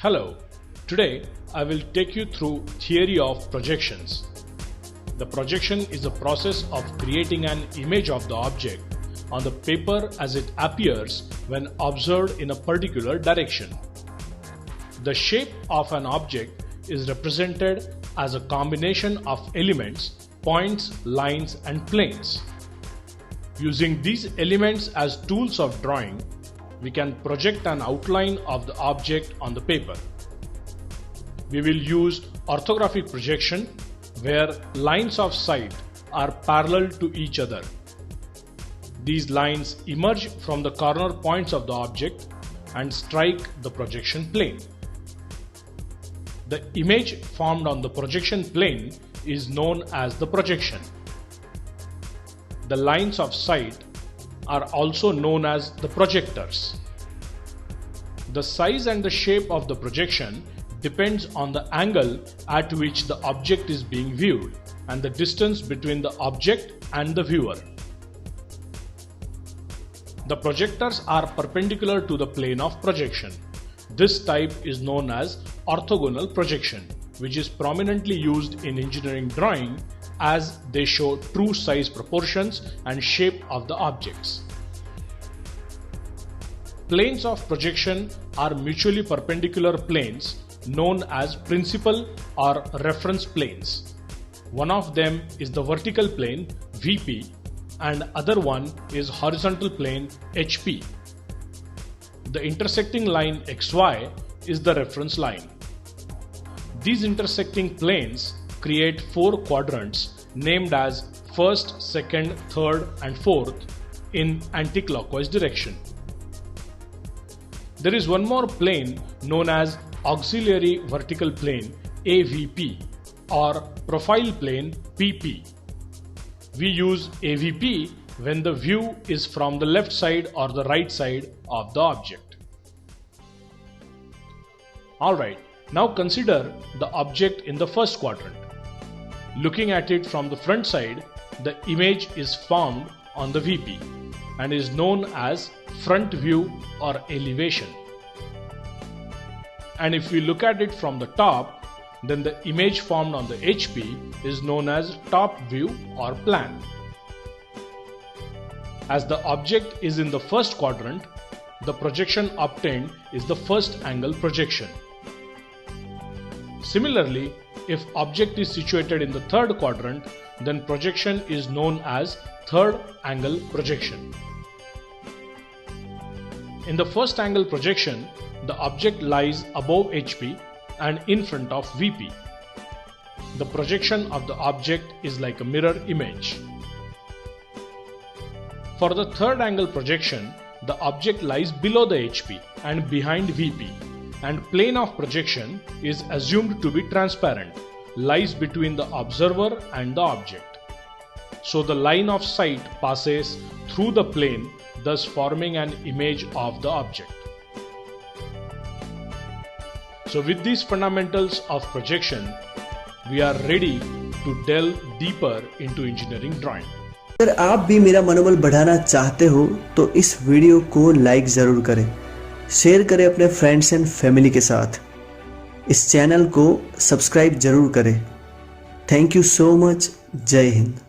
Hello, today I will take you through theory of projections. The projection is the process of creating an image of the object on the paper as it appears when observed in a particular direction. The shape of an object is represented as a combination of elements, points, lines, and planes. Using these elements as tools of drawing, we can project an outline of the object on the paper. We will use orthographic projection where lines of sight are parallel to each other. These lines emerge from the corner points of the object and strike the projection plane. The image formed on the projection plane is known as the projection. The lines of sight are also known as the projectors. The size and the shape of the projection depends on the angle at which the object is being viewed and the distance between the object and the viewer. The projectors are perpendicular to the plane of projection. This type is known as orthogonal projection, which is prominently used in engineering drawing as they show true size proportions and shape of the objects. Planes of projection are mutually perpendicular planes known as principal or reference planes. One of them is the vertical plane VP and other one is horizontal plane HP. The intersecting line XY is the reference line. These intersecting planes create four quadrants named as first, second, third, and fourth in anti-clockwise direction. There is one more plane known as auxiliary vertical plane AVP or profile plane PP. We use AVP when the view is from the left side or the right side of the object. Alright, now consider the object in the first quadrant. Looking at it from the front side, the image is formed on the VP and is known as front view or elevation. And if we look at it from the top, then the image formed on the HP is known as top view or plan. As the object is in the first quadrant, the projection obtained is the first angle projection. Similarly, if object is situated in the third quadrant, then projection is known as third angle projection. In the first angle projection, the object lies above HP and in front of VP. The projection of the object is like a mirror image. For the third angle projection, the object lies below the HP and behind VP, and plane of projection is assumed to be transparent, lies between the observer and the object. So the line of sight passes through the plane, thus forming an image of the object. So with these fundamentals of projection, we are ready to delve deeper into engineering drawing. अगर आप भी मेरा मनोबल बढ़ाना चाहते हो तो इस वीडियो को लाइक ज़रूर करें, शेयर करें अपने फ्रेंड्स एंड फैमिली के साथ। इस चैनल को सब्सक्राइब ज़रूर करें। Thank you so much. जय हिंद।